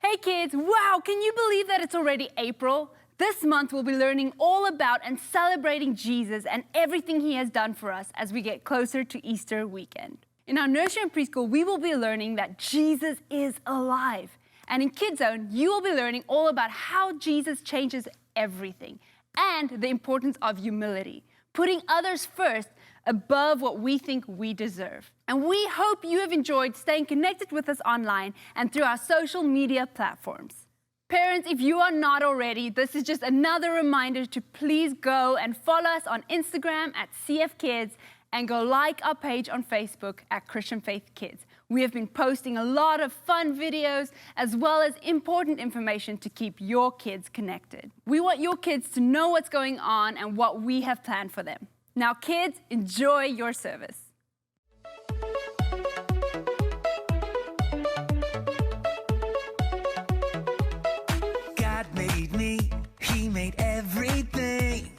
Hey kids, wow, can you believe that it's already April? This month we'll be learning all about and celebrating Jesus and everything he has done for us as we get closer to Easter weekend. In our nursery and preschool, we will be learning that Jesus is alive. And in Kidz Zone, you will be learning all about how Jesus changes everything and the importance of humility, putting others first above what we think we deserve. And we hope you have enjoyed staying connected with us online and through our social media platforms. Parents, if you are not already, this is just another reminder to please go and follow us on Instagram at CF Kids and go like our page on Facebook at Christian Faith Kids. We have been posting a lot of fun videos as well as important information to keep your kids connected. We want your kids to know what's going on and what we have planned for them. Now kids, enjoy your service. God made me, he made everything.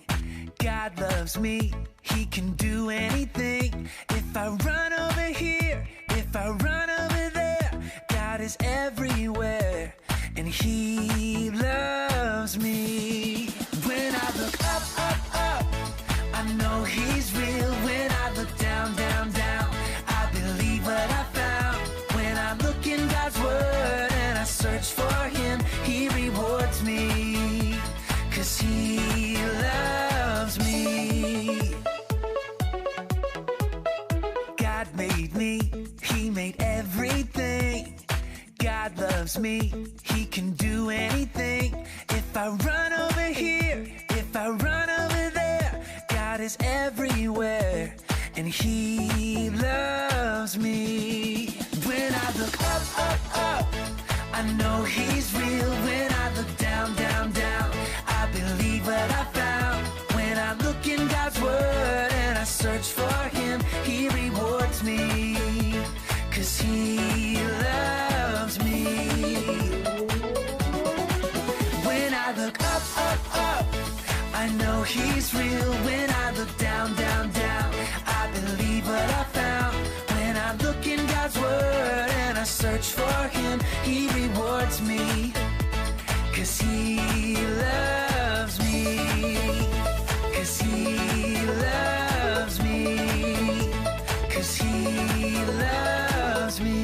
God loves me, he can do anything. If I run over here, if I run over there, God is everywhere, and he loves me. When I look up, up, up, I know he's real. When I look down, down, down, I believe what I found. When I look in God's word and I search for him, he rewards me, 'cause he loves me. God made me, he made everything. God loves me, he can do anything. If I run over here, if I run over there, God is everywhere, and he loves me. When I look up, up, up, I know he's real. When I look down, down, down, I believe what I found. When I look in God's word and I search for him, he rewards me, 'cause he loves me. When I look up, up, up, I know he's real. When I look down, down, down, I believe what I found. When I look in God's word and I search for him, he rewards me, 'cause he loves me, 'cause he loves me, 'cause he loves me.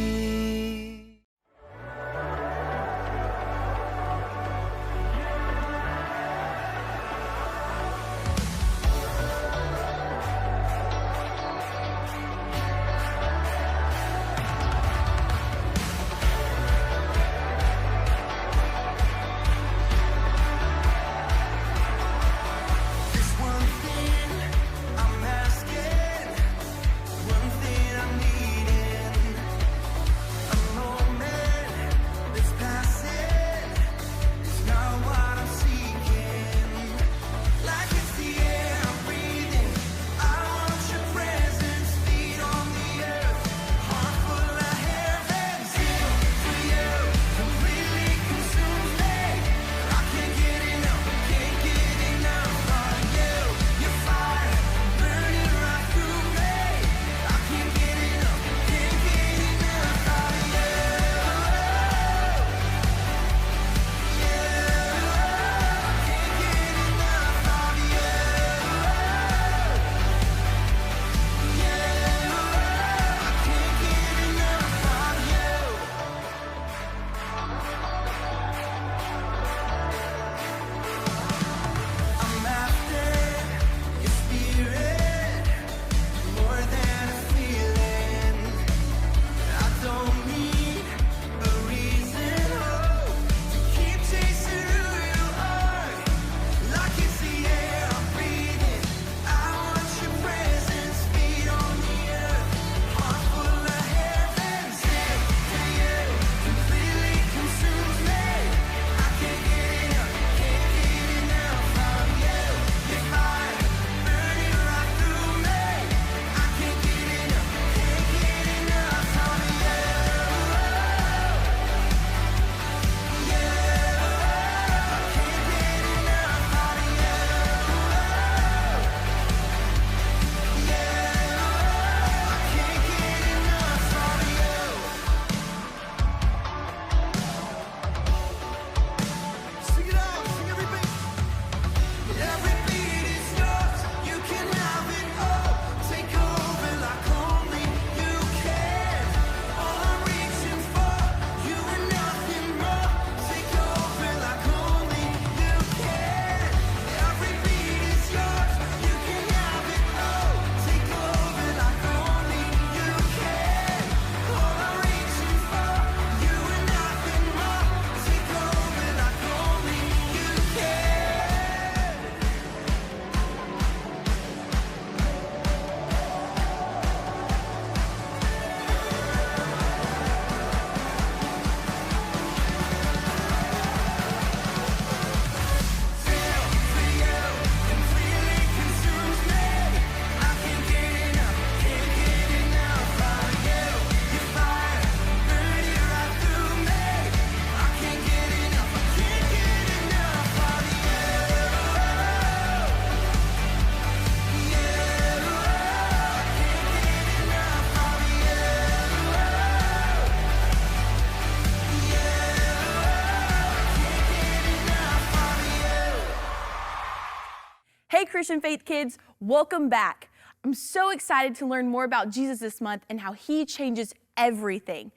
Christian Faith Kids, welcome back. I'm so excited to learn more about Jesus this month and how he changes everything.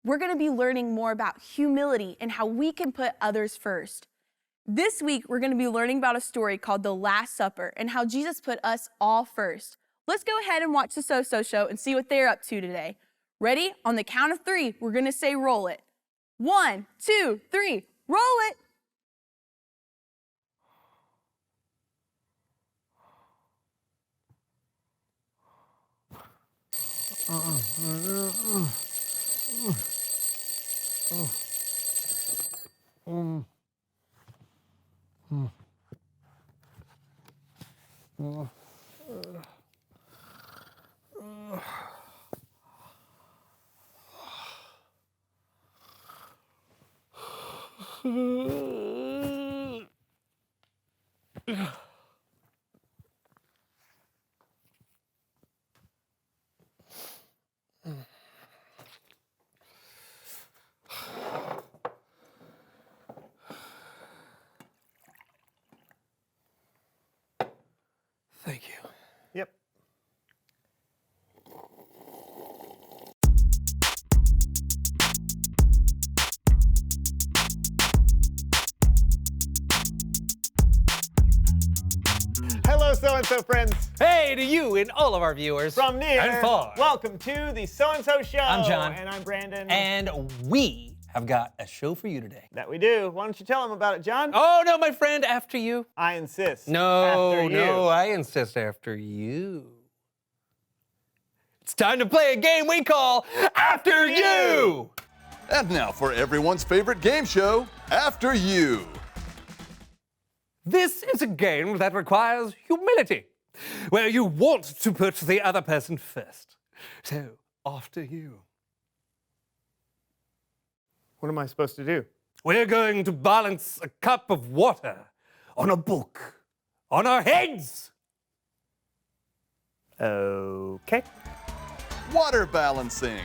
We're going to be learning more about humility and how we can put others first. This week, we're going to be learning about a story called The Last Supper and how Jesus put us all first. Let's go ahead and watch the Soso Show and see what they're up to today. Ready? On the count of 3, we're going to say roll it. 1, 2, 3, roll it. Thank you. Yep. Hello, so-and-so friends. Hey to you and all of our viewers. From near and far. welcome to the So-and-so Show. I'm John. And I'm Brandon. And we have got a show for you today. That we do. Why don't you tell them about it, John? Oh, no, my friend, after you. I insist. No, After you. no, I insist after you. It's time to play a game we call After You. And now for everyone's favorite game show, After You. This is a game that requires humility, where you want to put the other person first. So, after you. What am I supposed to do? We're going to balance a cup of water on a book, on our heads. Okay. Water balancing.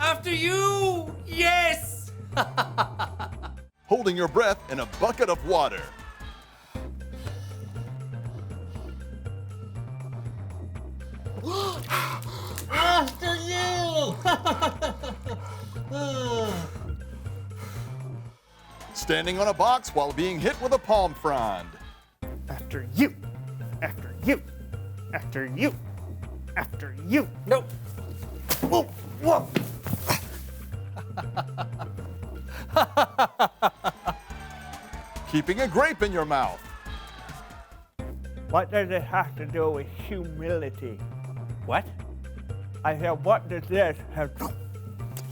After you, yes! Holding your breath in a bucket of water. After you! Standing on a box while being hit with a palm frond. After you. After you. After you. After you. Nope. Whoa, whoa. Keeping a grape in your mouth. What does it have to do with humility? What? I said, what does this have to...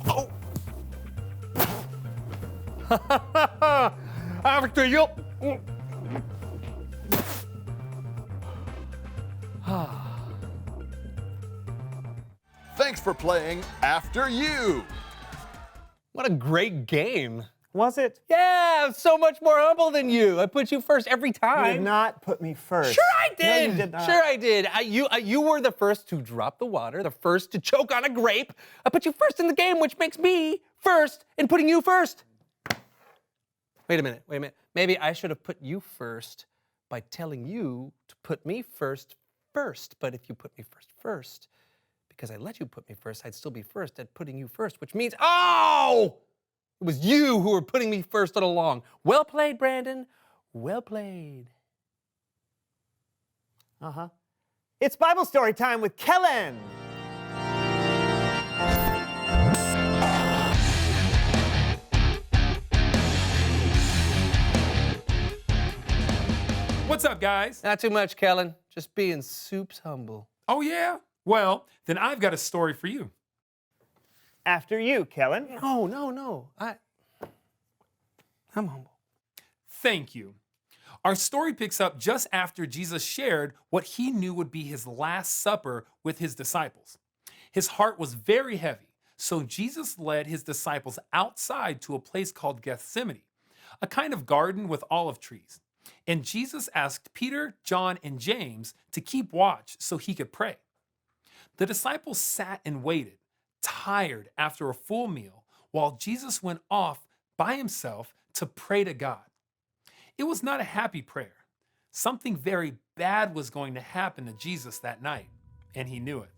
Oh. After you. Thanks for playing After You. What a great game. Was it? Yeah, I'm so much more humble than you. I put you first every time. You did not put me first. Sure I did. No, you did not. Sure I did. You were the first to drop the water, the first to choke on a grape. I put you first in the game, which makes me first in putting you first. Wait a minute. Maybe I should have put you first by telling you to put me first. But if you put me first, because I let you put me first, I'd still be first at putting you first, which means, oh! It was you who were putting me first all along. Well played, Brandon. Well played. Uh-huh. It's Bible story time with Kellen. What's up, guys? Not too much, Kellen. Just being soups humble. Oh, yeah? Well, then I've got a story for you. After you, Kellen. No. I'm humble. Thank you. Our story picks up just after Jesus shared what he knew would be his last supper with his disciples. His heart was very heavy, so Jesus led his disciples outside to a place called Gethsemane, a kind of garden with olive trees. And Jesus asked Peter, John, and James to keep watch so he could pray. The disciples sat and waited, tired after a full meal, while Jesus went off by himself to pray to God. It was not a happy prayer. Something very bad was going to happen to Jesus that night, and he knew it.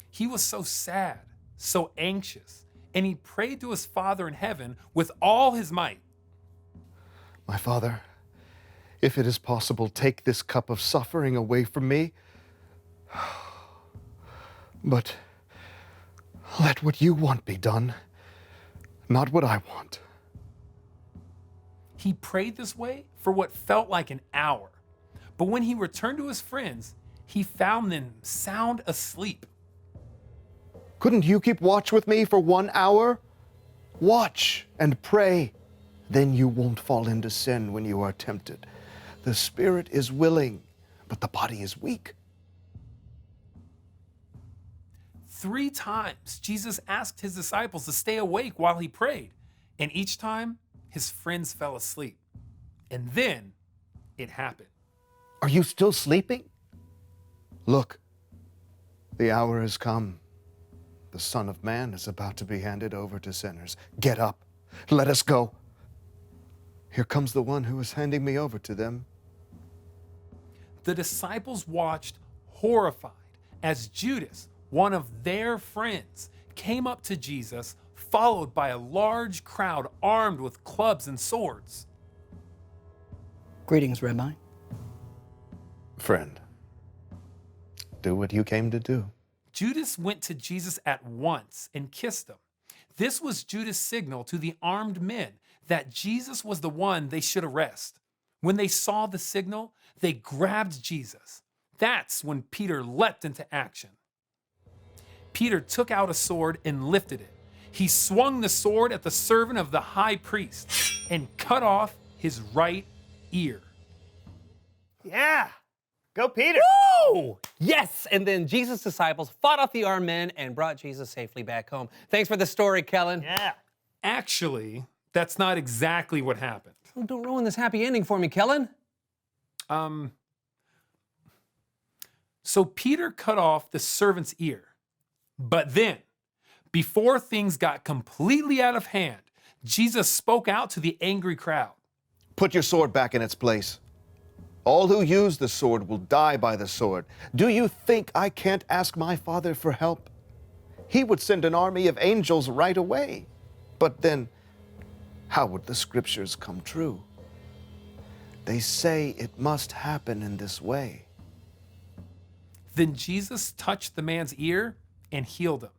He was so sad, so anxious, and he prayed to his Father in heaven with all his might. My Father, if it is possible, take this cup of suffering away from me. But let what you want be done, not what I want. He prayed this way for what felt like an hour. But when he returned to his friends, he found them sound asleep. Couldn't you keep watch with me for 1 hour? Watch and pray. Then you won't fall into sin when you are tempted. The spirit is willing, but the body is weak. 3 times, Jesus asked his disciples to stay awake while he prayed. And each time, his friends fell asleep. And then it happened. Are you still sleeping? Look, the hour has come. The Son of Man is about to be handed over to sinners. Get up. Let us go. Here comes the one who is handing me over to them. The disciples watched horrified as Judas, one of their friends, came up to Jesus, followed by a large crowd armed with clubs and swords. Greetings, Rabbi. Friend, do what you came to do. Judas went to Jesus at once and kissed him. This was Judas' signal to the armed men that Jesus was the one they should arrest. When they saw the signal, they grabbed Jesus. That's when Peter leapt into action. Peter took out a sword and lifted it. He swung the sword at the servant of the high priest and cut off his right ear. Yeah. Go, Peter. Woo! Yes! And then Jesus' disciples fought off the armed men and brought Jesus safely back home. Thanks for the story, Kellen. Yeah. Actually, that's not exactly what happened. Oh, don't ruin this happy ending for me, Kellen. So Peter cut off the servant's ear. But then, before things got completely out of hand, Jesus spoke out to the angry crowd. Put your sword back in its place. All who use the sword will die by the sword. Do you think I can't ask my Father for help? He would send an army of angels right away. But then, how would the scriptures come true? They say it must happen in this way. Then Jesus touched the man's ear and healed him.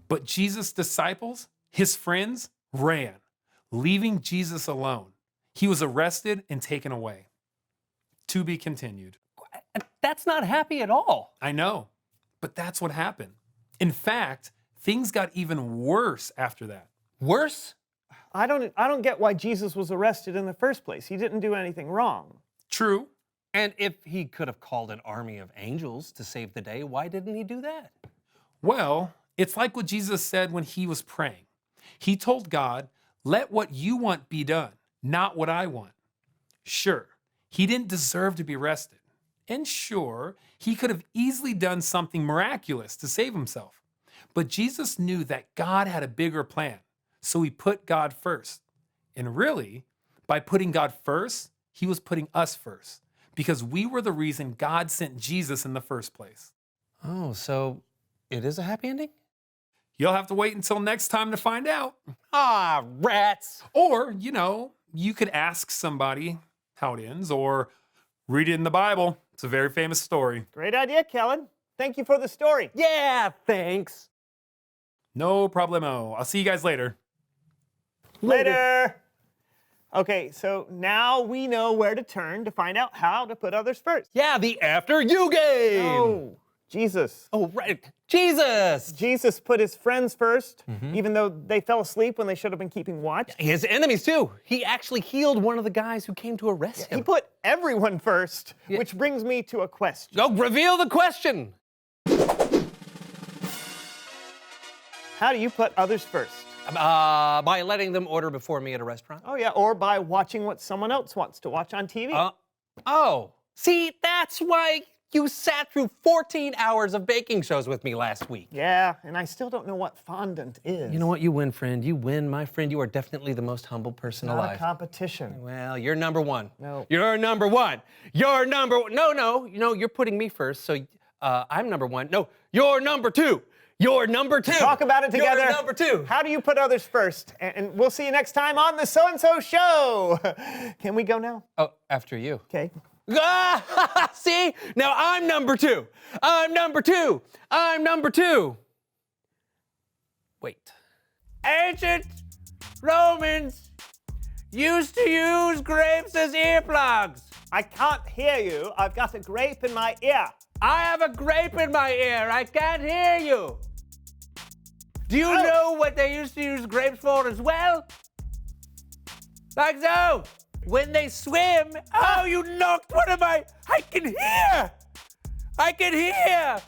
But Jesus' disciples, his friends, ran, leaving Jesus alone. He was arrested and taken away. To be continued. That's not happy at all. I know, but that's what happened. In fact, things got even worse after that. Worse? I don't get why Jesus was arrested in the first place. He didn't do anything wrong. True. And if he could have called an army of angels to save the day, why didn't he do that? Well, it's like what Jesus said when he was praying. He told God, "Let what you want be done, not what I want." Sure, he didn't deserve to be arrested. And sure, he could have easily done something miraculous to save himself. But Jesus knew that God had a bigger plan, so he put God first. And really, by putting God first, he was putting us first, because we were the reason God sent Jesus in the first place. Oh, so it is a happy ending? You'll have to wait until next time to find out. Ah, rats. Or, you could ask somebody how it ends, or read it in the Bible. It's a very famous story. Great idea, Kellen. Thank you for the story. Yeah, thanks. No problemo. I'll see you guys later. Later. Okay, so now we know where to turn to find out how to put others first. Yeah, the After You game. Oh, Jesus. Oh, right. Jesus. Jesus put his friends first, even though they fell asleep when they should have been keeping watch. His enemies, too. He actually healed one of the guys who came to arrest He him. put everyone first, which brings me to a question. Go reveal the question. How do you put others first? By letting them order before me at a restaurant. Oh, yeah, or by watching what someone else wants to watch on TV. Oh, see, that's why You sat through 14 hours of baking shows with me last week. Yeah, and I still don't know what fondant is. You know what? You win, friend. You win, my friend. You are definitely the most humble person Not alive. a competition. Well, you're number one. No. You're number one. You're number one. No, you're putting me first, so I'm number one. No, you're number two. You're number two. Talk about it together. You're number two. How do you put others first? And we'll see you next time on the So-and-So Show. Can we go now? Oh, after you. Okay. Ah, see? Now I'm number two. I'm number two. I'm number two. Wait. Ancient Romans used to use grapes as earplugs. I can't hear you. I've got a grape in my ear. I have a grape in my ear. I can't hear you. Do you know what they used to use grapes for as well? Like so. When they swim. Oh, you knocked one of my. I can hear. I can hear.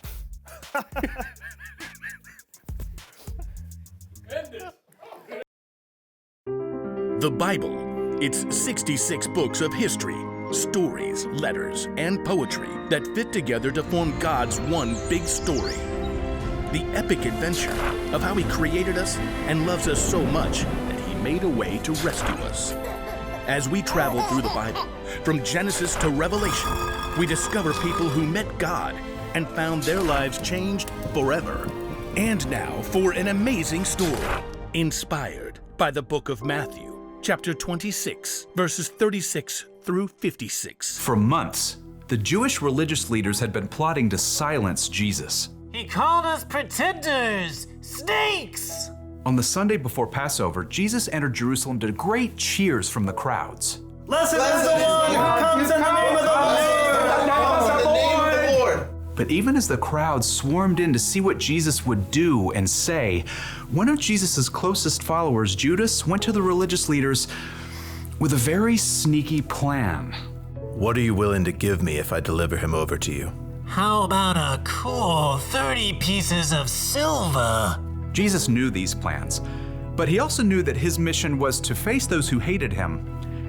The Bible. It's 66 books of history, stories, letters, and poetry that fit together to form God's one big story. The epic adventure of how He created us and loves us so much that He made a way to rescue us. As we travel through the Bible, from Genesis to Revelation, we discover people who met God and found their lives changed forever. And now for an amazing story, inspired by the book of Matthew, chapter 26, verses 36 through 56. For months, the Jewish religious leaders had been plotting to silence Jesus. He called us pretenders, snakes! On the Sunday before Passover, Jesus entered Jerusalem to great cheers from the crowds. Blessed is the one who comes in the name of the Lord! But even as the crowds swarmed in to see what Jesus would do and say, one of Jesus' closest followers, Judas, went to the religious leaders with a very sneaky plan. What are you willing to give me if I deliver him over to you? How about a cool 30 pieces of silver? Jesus knew these plans, but he also knew that his mission was to face those who hated him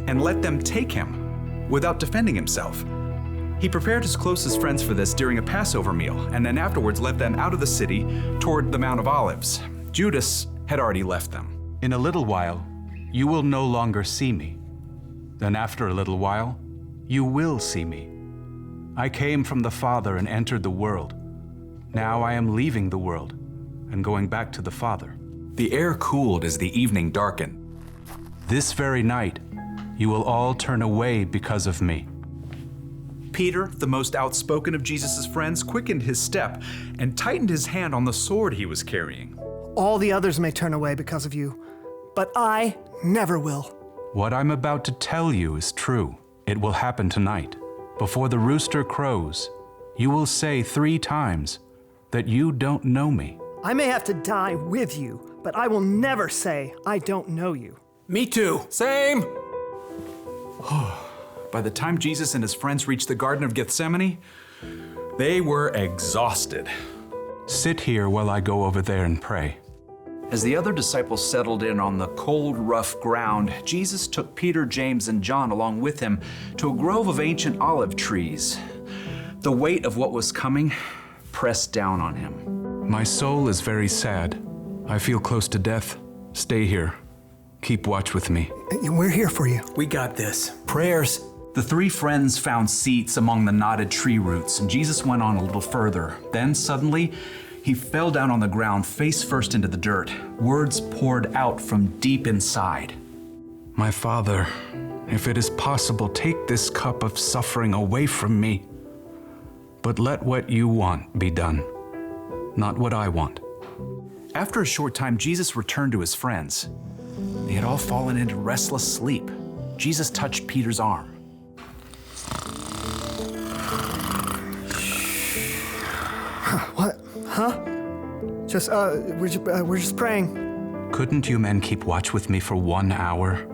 and let them take him without defending himself. He prepared his closest friends for this during a Passover meal, and then afterwards led them out of the city toward the Mount of Olives. Judas had already left them. In a little while, you will no longer see me. Then after a little while, you will see me. I came from the Father and entered the world. Now I am leaving the world and going back to the Father. The air cooled as the evening darkened. This very night, you will all turn away because of me. Peter, the most outspoken of Jesus' friends, quickened his step and tightened his hand on the sword he was carrying. All the others may turn away because of you, but I never will. What I'm about to tell you is true. It will happen tonight. Before the rooster crows, you will say 3 times that you don't know me. I may have to die with you, but I will never say I don't know you. Me too. Same. By the time Jesus and his friends reached the Garden of Gethsemane, they were exhausted. Sit here while I go over there and pray. As the other disciples settled in on the cold, rough ground, Jesus took Peter, James, and John along with him to a grove of ancient olive trees. The weight of what was coming pressed down on him. My soul is very sad. I feel close to death. Stay here. Keep watch with me. We're here for you. We got this. Prayers. The 3 friends found seats among the knotted tree roots, and Jesus went on a little further. Then suddenly, he fell down on the ground, face first into the dirt. Words poured out from deep inside. My Father, if it is possible, take this cup of suffering away from me. But let what you want be done, not what I want. After a short time, Jesus returned to his friends. They had all fallen into restless sleep. Jesus touched Peter's arm. What? Huh? We're just praying. Couldn't you men keep watch with me for 1 hour?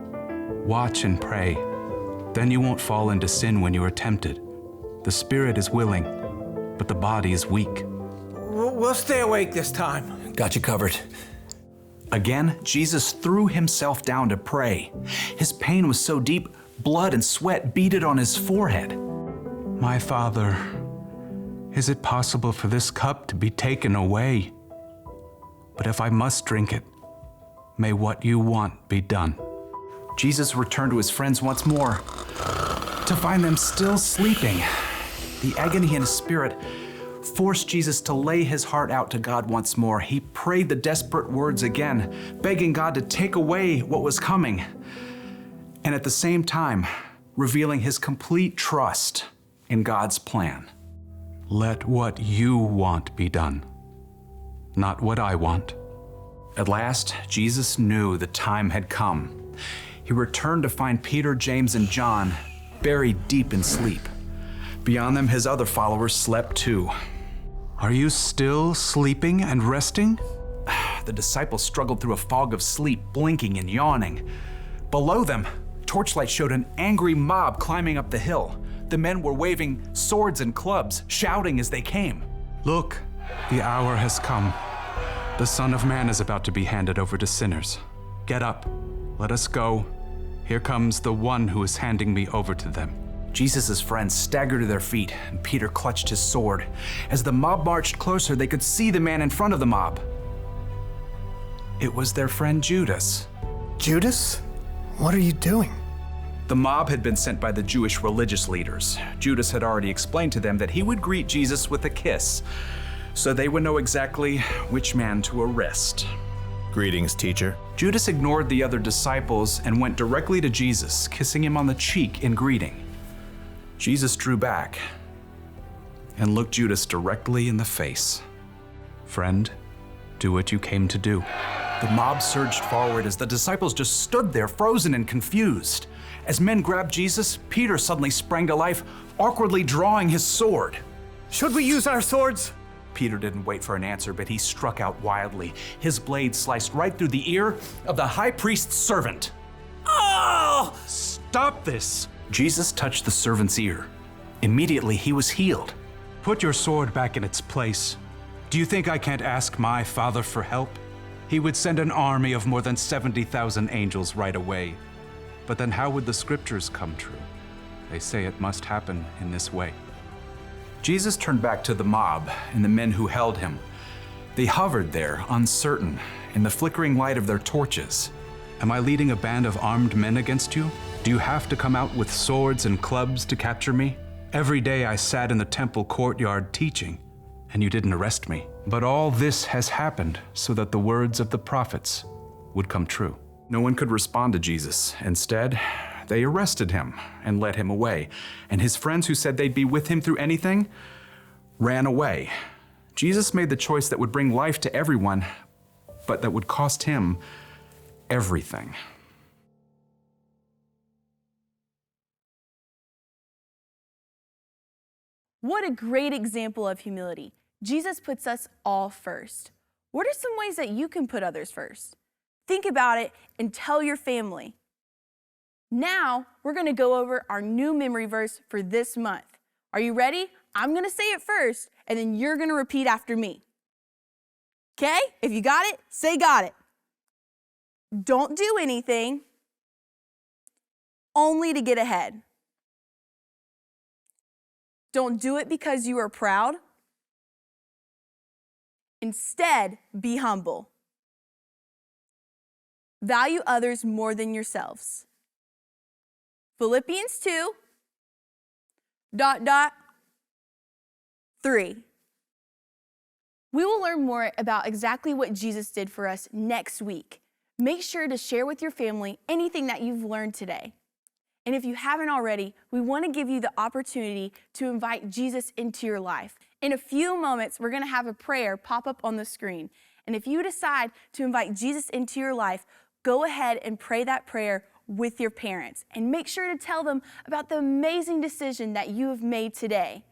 Watch and pray. Then you won't fall into sin when you are tempted. The spirit is willing, but the body is weak. We'll stay awake this time. Got you covered. Again, Jesus threw himself down to pray. His pain was so deep, blood and sweat beaded on his forehead. My Father, Is it possible for this cup to be taken away? But if I must drink it, may what you want be done." Jesus returned to his friends once more to find them still sleeping. The agony in his spirit forced Jesus to lay his heart out to God once more. He prayed the desperate words again, begging God to take away what was coming, and at the same time, revealing his complete trust in God's plan. Let what you want be done, not what I want. At last, Jesus knew the time had come. He returned to find Peter, James, and John buried deep in sleep. Beyond them, his other followers slept too. Are you still sleeping and resting? The disciples struggled through a fog of sleep, blinking and yawning. Below them, torchlight showed an angry mob climbing up the hill. The men were waving swords and clubs, shouting as they came. Look, the hour has come. The Son of Man is about to be handed over to sinners. Get up, let us go. Here comes the one who is handing me over to them. Jesus' friends staggered to their feet, and Peter clutched his sword. As the mob marched closer, they could see the man in front of the mob. It was their friend Judas. Judas? What are you doing? The mob had been sent by the Jewish religious leaders. Judas had already explained to them that he would greet Jesus with a kiss, so they would know exactly which man to arrest. Greetings, teacher. Judas ignored the other disciples and went directly to Jesus, kissing him on the cheek in greeting. Jesus drew back and looked Judas directly in the face. Friend, do what you came to do. The mob surged forward as the disciples just stood there, frozen and confused. As men grabbed Jesus, Peter suddenly sprang to life, awkwardly drawing his sword. Should we use our swords? Peter didn't wait for an answer, but he struck out wildly. His blade sliced right through the ear of the high priest's servant. Oh! Stop this! Jesus touched the servant's ear. Immediately, he was healed. Put your sword back in its place. Do you think I can't ask my Father for help? He would send an army of more than 70,000 angels right away. But then how would the scriptures come true? They say it must happen in this way. Jesus turned back to the mob and the men who held him. They hovered there, uncertain, in the flickering light of their torches. Am I leading a band of armed men against you? Do you have to come out with swords and clubs to capture me? Every day I sat in the temple courtyard teaching, and you didn't arrest me. But all this has happened so that the words of the prophets would come true. No one could respond to Jesus. Instead, they arrested him and led him away. And his friends who said they'd be with him through anything ran away. Jesus made the choice that would bring life to everyone, but that would cost him everything. What a great example of humility. Jesus puts us all first. What are some ways that you can put others first? Think about it and tell your family. Now, we're going to go over our new memory verse for this month. Are you ready? I'm going to say it first, and then you're going to repeat after me. Okay? If you got it, say got it. Don't do anything only to get ahead. Don't do it because you are proud. Instead, be humble. Value others more than yourselves. Philippians 2:3. We will learn more about exactly what Jesus did for us next week. Make sure to share with your family anything that you've learned today. And if you haven't already, we want to give you the opportunity to invite Jesus into your life. In a few moments, we're going to have a prayer pop up on the screen. And if you decide to invite Jesus into your life, go ahead and pray that prayer with your parents. And make sure to tell them about the amazing decision that you have made today.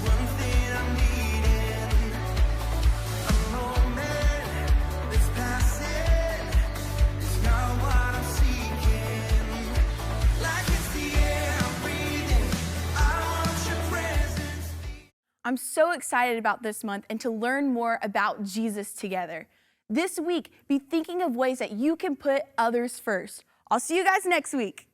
One thing I'm needing. I know I'm so excited about this month and to learn more about Jesus together. This week, be thinking of ways that you can put others first. I'll see you guys next week.